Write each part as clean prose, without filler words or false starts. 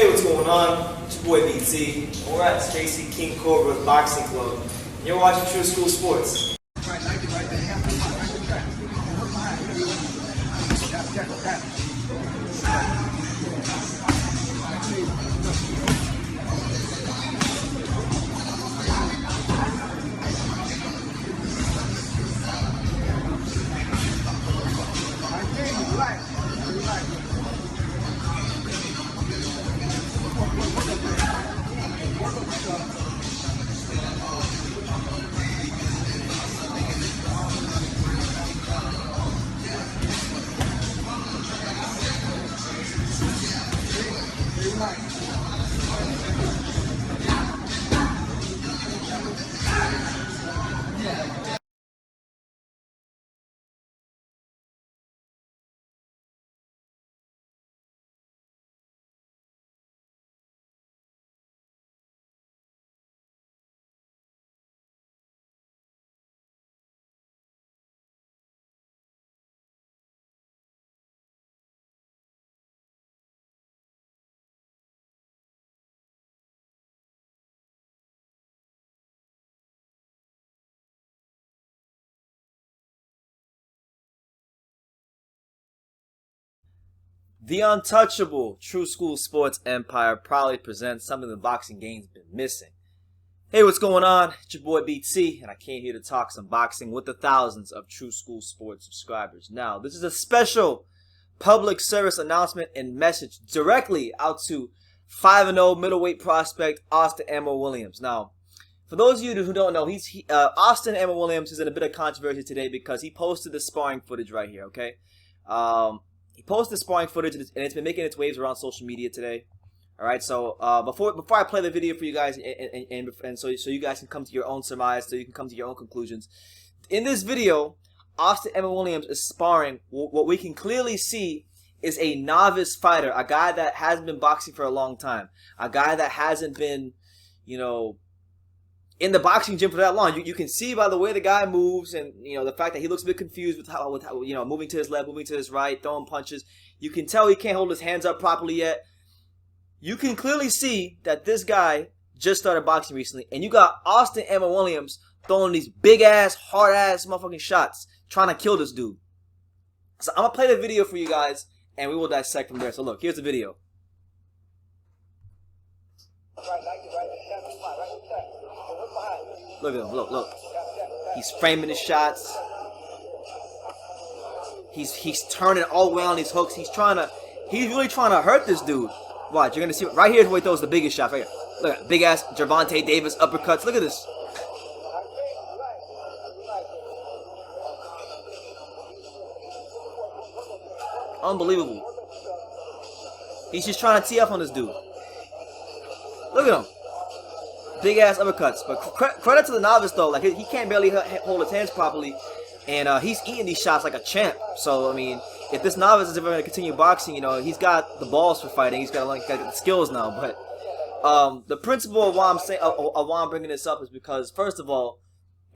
Hey, what's going on? It's your boy BT. We're at Stacy King Cobra's Boxing Club. And you're watching True School Sports. The untouchable True School Sports empire proudly presents something the boxing game's been missing. Hey, what's going on? It's your boy BT, and I came here to talk some boxing with the thousands of True School Sports subscribers. Now, this is a special public service announcement and message directly out to 5-0 middleweight prospect Austin Emma Williams. Now, for those of you who don't know, Austin Emma Williams is in a bit of controversy today because he posted the sparring footage right here, okay? He posted sparring footage, and it's been making its waves around social media today. All right, so before I play the video for you guys, and so you guys can come to your own surmise, so you can come to your own conclusions. In this video, Austin Emma Williams is sparring what we can clearly see is a novice fighter, a guy that hasn't been boxing for a long time, a guy that hasn't been, in the boxing gym for that long. You can see by the way the guy moves, and the fact that he looks a bit confused with how moving to his left, moving to his right, throwing punches. You can tell he can't hold his hands up properly yet. You can clearly see that this guy just started boxing recently, and you got Austin Emma Williams throwing these big ass, hard ass motherfucking shots, trying to kill this dude. So I'm gonna play the video for you guys, and we will dissect from there. So look, here's the video. Look at him, look. He's framing his shots. He's turning all the way on these hooks. He's really trying to hurt this dude. Watch, you're gonna see right here is where he throws the biggest shot right here. Look at big ass Gervonta Davis uppercuts. Look at this. Unbelievable. He's just trying to tee up on this dude. Look at him. Big ass uppercuts, but credit to the novice though. Like he can't barely hold his hands properly, and he's eating these shots like a champ. So I mean, if this novice is ever going to continue boxing, he's got the balls for fighting. He's got the skills now. But the principle of why I'm bringing this up is because first of all,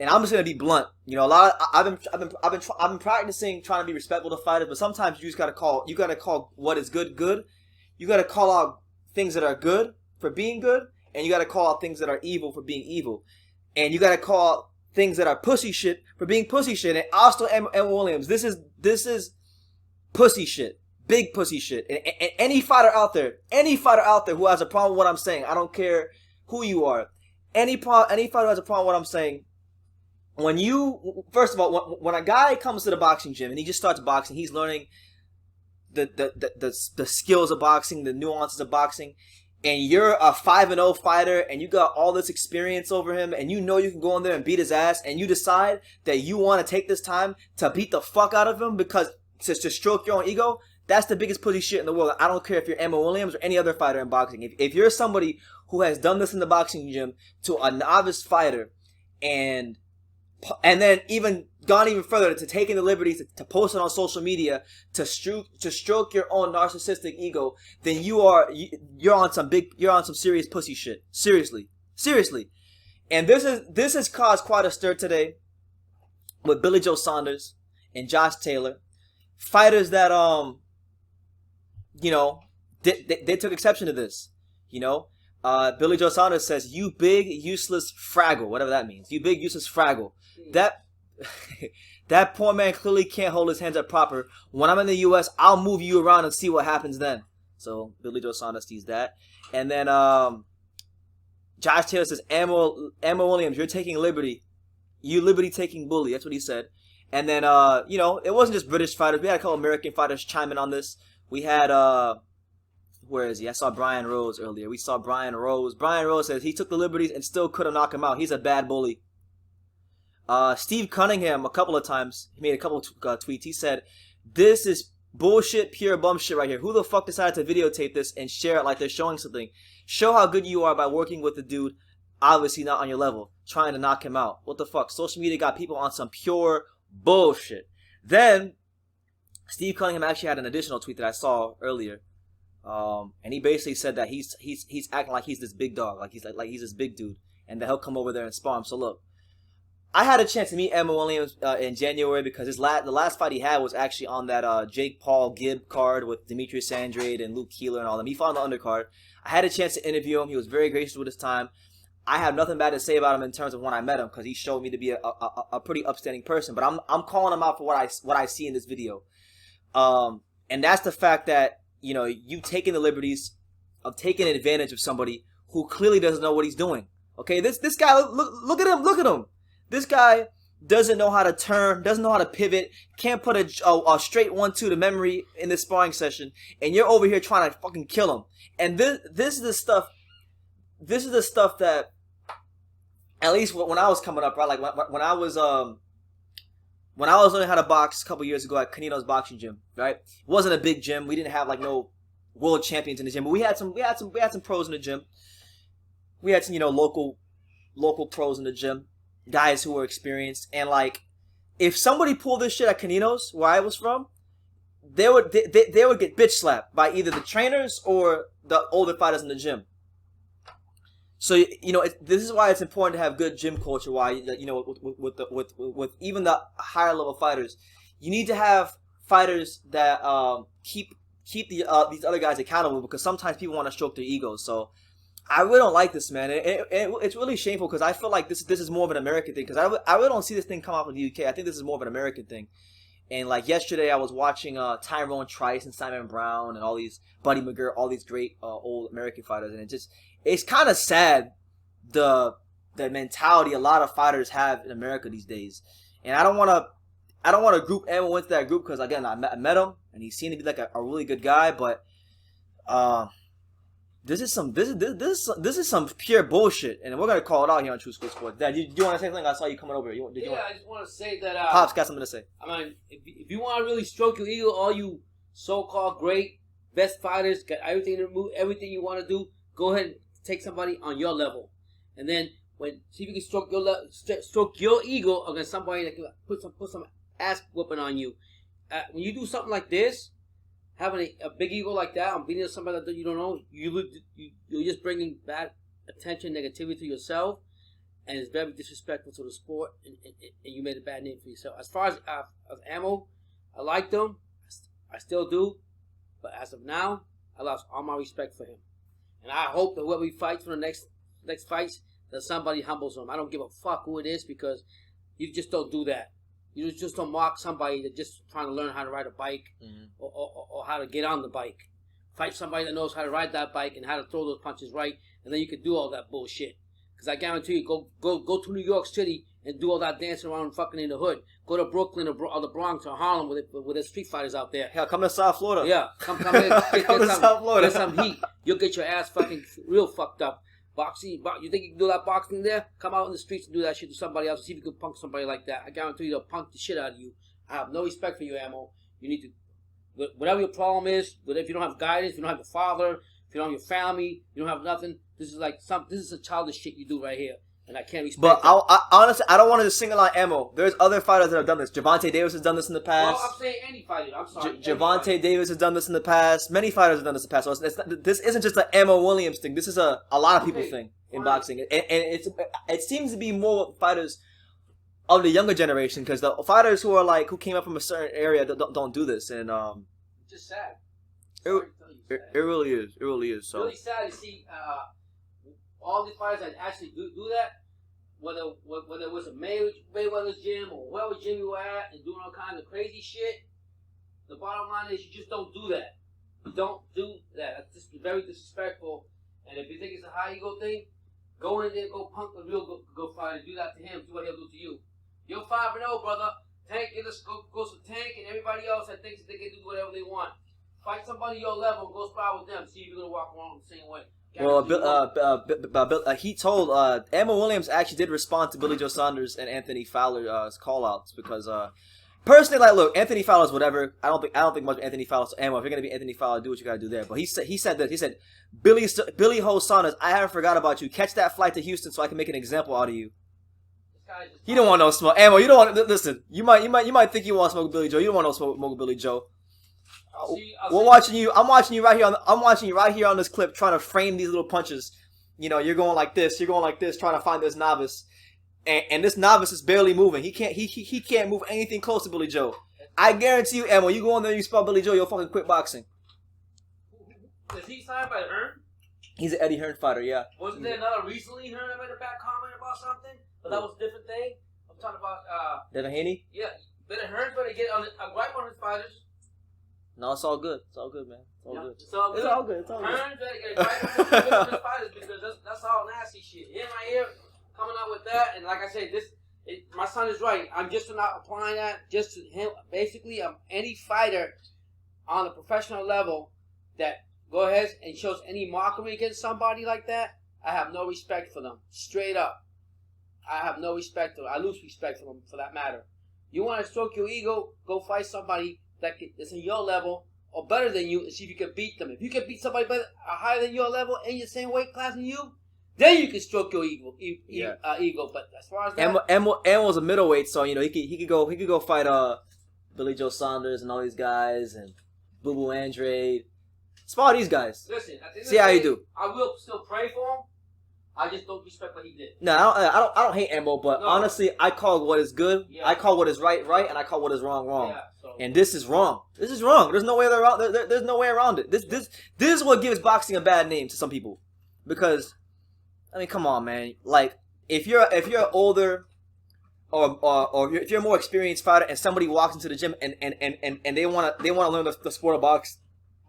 and I'm just going to be blunt. I've been practicing trying to be respectful to fighters, but sometimes you just got to call what is good good. You got to call out things that are good for being good. And you got to call out things that are evil for being evil. And you got to call out things that are pussy shit for being pussy shit. And Austin Emma Williams, this is pussy shit. Big pussy shit. And any fighter out there who has a problem with what I'm saying, I don't care who you are. Any fighter who has a problem with what I'm saying, first of all, when a guy comes to the boxing gym and he just starts boxing, he's learning the skills of boxing, the nuances of boxing. And you're a 5-0 fighter, and you got all this experience over him, and you can go in there and beat his ass, and you decide that you want to take this time to beat the fuck out of him because to stroke your own ego, that's the biggest pussy shit in the world. I don't care if you're Emma Williams or any other fighter in boxing. If you're somebody who has done this in the boxing gym to a novice fighter, and then gone even further to taking the liberty to post it on social media to stroke your own narcissistic ego, then you're on some serious pussy shit. Seriously. And this has caused quite a stir today with Billy Joe Saunders and Josh Taylor, fighters that they took exception to this. You know, Billy Joe Saunders says, "You big useless fraggle," whatever that means. You big useless fraggle. That that poor man clearly can't hold his hands up proper. When I'm in the U.S., I'll move you around and see what happens then. So Billy Joe Saunders sees that, and then Josh Taylor says, "Ammo Williams, you're taking liberty. You liberty taking bully." That's what he said. And then you know, it wasn't just British fighters. We had a couple American fighters chime in on this. We had where is he? I saw Brian Rose earlier. We saw Brian Rose. Brian Rose says he took the liberties and still couldn't knock him out. He's a bad bully. Steve Cunningham, a couple of times, he made a couple of tweets. He said, "This is bullshit, pure bum shit right here. Who the fuck decided to videotape this and share it like they're showing something? Show how good you are by working with the dude, obviously not on your level, trying to knock him out. What the fuck? Social media got people on some pure bullshit." Then, Steve Cunningham actually had an additional tweet that I saw earlier. And he basically said that he's acting like he's this big dog, like he's this big dude, and that he'll come over there and spar him. So look, I had a chance to meet Emma Williams in January because the last fight he had was actually on that Jake Paul Gibb card with Demetrius Andrade and Luke Keeler and all them. He fought on the undercard. I had a chance to interview him. He was very gracious with his time. I have nothing bad to say about him in terms of when I met him because he showed me to be a pretty upstanding person. But I'm calling him out for what I see in this video, and that's the fact that, you know, you taking the liberties of taking advantage of somebody who clearly doesn't know what he's doing. Okay, this guy, look at him. This guy doesn't know how to turn, doesn't know how to pivot, can't put a straight 1-2 to memory in this sparring session, and you're over here trying to fucking kill him. And this is the stuff that, at least when I was coming up, right, like when I was learning how to box a couple years ago at Canino's boxing gym, right? It wasn't a big gym. We didn't have like no world champions in the gym, but we had some pros in the gym. We had some, you know, local pros in the gym, guys who were experienced. And like, if somebody pulled this shit at Canino's, where I was from, they would get bitch slapped by either the trainers or the older fighters in the gym. So, you know, this is why it's important to have good gym culture. Why, you know, with even the higher level fighters, you need to have fighters that keep these other guys accountable, because sometimes people want to stroke their egos. So I really don't like this, man. It's really shameful because I feel like this is more of an American thing, because I really don't see this thing come out of the UK. I think this is more of an American thing. And like yesterday, I was watching Tyrone Trice and Simon Brown and all these Buddy McGirt, all these great old American fighters, and it's kind of sad the mentality a lot of fighters have in America these days. And I don't want to group everyone into that group because, again, I met him and he seemed to be like a really good guy, but this is some pure bullshit, and we're gonna call it out here on True School Sports. Dad, do you want to say something? I saw you coming over here. I just want to say that Pop's got something to say. I mean, if you want to really stroke your ego, all you so-called great best fighters got everything to move, everything you want to do. Go ahead and take somebody on your level, and then see if you can stroke your ego against somebody that can put some ass whooping on you. When you do something like this, having a big ego like that, I'm beating somebody that you don't know, you're just bringing bad attention, negativity to yourself, and it's very disrespectful to the sport, and you made a bad name for yourself. As far as Ammo, I liked him, I still do, but as of now, I lost all my respect for him. And I hope that whoever he fights for the next fights, that somebody humbles him. I don't give a fuck who it is, because you just don't do that. You just don't mock somebody that's just trying to learn how to ride a bike, or how to get on the bike. Fight somebody that knows how to ride that bike and how to throw those punches right, and then you can do all that bullshit. Because I guarantee you, go to New York City and do all that dancing around fucking in the hood. Go to Brooklyn or the Bronx or Harlem with the street fighters out there. Hell, come to South Florida. Yeah, come here. Come to South Florida. Get some heat. You'll get your ass fucking real fucked up. Boxing, you think you can do that boxing there? Come out in the streets and do that shit to somebody else. See if you can punk somebody like that. I guarantee you they'll punk the shit out of you. I have no respect for you, Ammo. You need to, whatever your problem is, if you don't have guidance, if you don't have a father, if you don't have your family, you don't have nothing. This is a childish shit you do right here, and I can't respect. But I honestly, I don't want to just single out Ammo. There's other fighters that have done this. Gervonta Davis has done this in the past. Well, I'm saying any fighter. I'm sorry. Gervonta Davis has done this in the past. Many fighters have done this in the past. So this isn't just an Ammo Williams thing. This is a lot of people thing in boxing, and it seems to be more fighters of the younger generation, because the fighters who came up from a certain area don't do this, and just sad. It really is. It really is. So really sad to see all these fighters that actually do that. Whether it was a Mayweather's gym or wherever gym you were at and doing all kinds of crazy shit. The bottom line is you just don't do that. You don't do that. That's just very disrespectful. And if you think it's a high ego thing, go in there, go punk the real go fight and do that to him. See what he'll do to you. You're 5-0, brother. Tank, goes to Tank and everybody else that thinks they can do whatever they want. Fight somebody your level, go spar with them. See if you're gonna walk around the same way. Well, he told Emma Williams actually did respond to Billy Joe Saunders and Anthony Fowler's call-outs because personally, like, look, Anthony Fowler's whatever. I don't think much of Anthony Fowler. So, Emma, if you're gonna be Anthony Fowler, do what you gotta do there. But he said Billy Ho Saunders, I haven't forgot about you. Catch that flight to Houston so I can make an example out of you. He don't want no smoke, Emma. You don't want. Listen, you might think you want to smoke with Billy Joe. You don't want no smoke with Billy Joe. I'm watching you right here. I'm watching you right here on this clip, trying to frame these little punches. You know, you're going like this. You're going like this, trying to find this novice, and this novice is barely moving. He can't move anything close to Billy Joe. I guarantee you, Emma, you go in there and you spell Billy Joe, you'll fucking quit boxing. Is he signed by Hearn? He's an Eddie Hearn fighter, yeah. Wasn't there another recently Hearn that made a bad comment about something? But that was a different thing. I'm talking about Devin Haney? Yeah, but Hearn's better get on a gripe on his fighters. No, it's all good. It's all good, man. It's all good. It's all good. It's all good. It's all good. Hearn's better get a gripe on his fighters because that's all nasty shit. Him right here coming out with that, and like I said, my son is right. I'm just not applying that just to him. Basically, any fighter on a professional level that go ahead and shows any mockery against somebody like that, I have no respect for them. Straight up. I have no respect for them. I lose respect for them, for that matter. You want to stroke your ego, go fight somebody that's in your level or better than you and see if you can beat them. If you can beat somebody higher than your level in your same weight class than you, then you can stroke your ego. But as far as that, Emma was a middleweight, so you know he could go fight Billy Joe Saunders and all these guys and Boo Boo Andrade. Spar these guys. Listen, at the end see of the how day, you do. I will still pray for him. I just don't respect what he did. No, I don't hate Emma, but honestly, I call what is good. Yeah. I call what is right, and I call what is wrong. Yeah, and this is wrong. This is wrong. There's no way around. There's no way around it. This is what gives boxing a bad name to some people, because I mean, come on, man. Like if you're older, or if you're a more experienced fighter, and somebody walks into the gym and they want to learn the sport of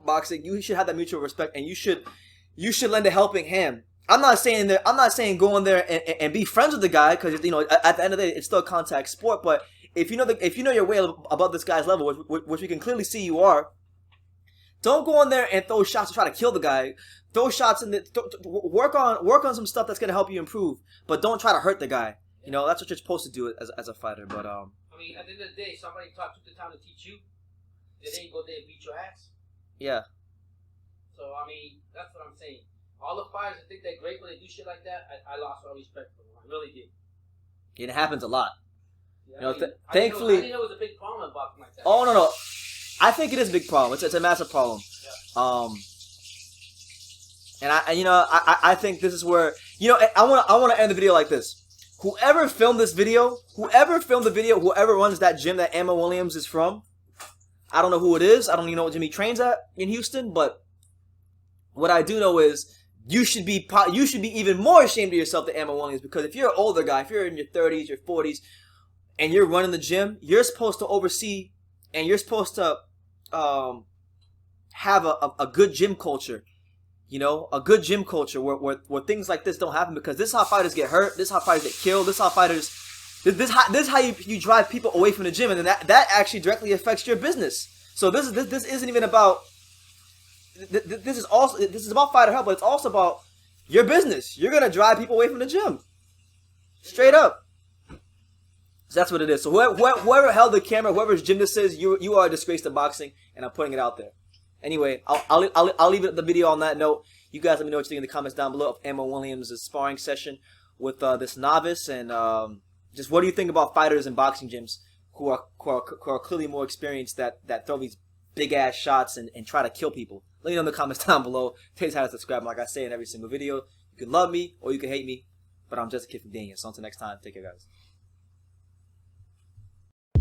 boxing, you should have that mutual respect, and you should lend a helping hand. I'm not saying go in there and be friends with the guy, because you know at the end of the day it's still a contact sport. But if you know your way above this guy's level, which we can clearly see you are, don't go in there and throw shots to try to kill the guy. Throw shots in work on some stuff that's gonna help you improve, but don't try to hurt the guy. You know that's what you're supposed to do as a fighter. But I mean, at the end of the day, somebody took the time to teach you. They didn't go there and beat your ass. Yeah. So I mean, that's what I'm saying. All the fighters that think they're great when they do shit like that, I lost all respect for them. I really did. It happens a lot. Yeah, you know, I mean, thankfully, I didn't know it was a big problem in boxing like that. Oh no, I think it is a big problem. It's a massive problem. Yeah. And I think this is where I want to end the video like this. Whoever filmed the video, whoever runs that gym that Emma Williams is from, I don't know who it is. I don't even know what gym he trains at in Houston, but what I do know is you should be even more ashamed of yourself than Emma Williams, because if you're an older guy, if you're in your 30s, your 40s, and you're running the gym, you're supposed to oversee and you're supposed to have a good gym culture. You know, a good gym culture where things like this don't happen, because this is how fighters get hurt. This is how fighters get killed. This is how fighters. This is how you drive people away from the gym, and then that actually directly affects your business. So this isn't even about. This is about fighter health, but it's also about your business. You're gonna drive people away from the gym, straight up. So that's what it is. So whoever held the camera, whoever's gym this is, you are a disgrace to boxing, and I'm putting it out there. Anyway, I'll leave the video on that note. You guys let me know what you think in the comments down below of Emma Williams' sparring session with this novice, and just what do you think about fighters in boxing gyms who are clearly more experienced that throw these big ass shots and try to kill people? Let me know in the comments down below. Tell us how to subscribe. Like I say in every single video, you can love me or you can hate me, but I'm just a kid from Daniel. So until next time, take care, guys.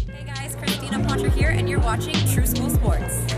Hey guys, Christina Poncher here, and you're watching True School Sports.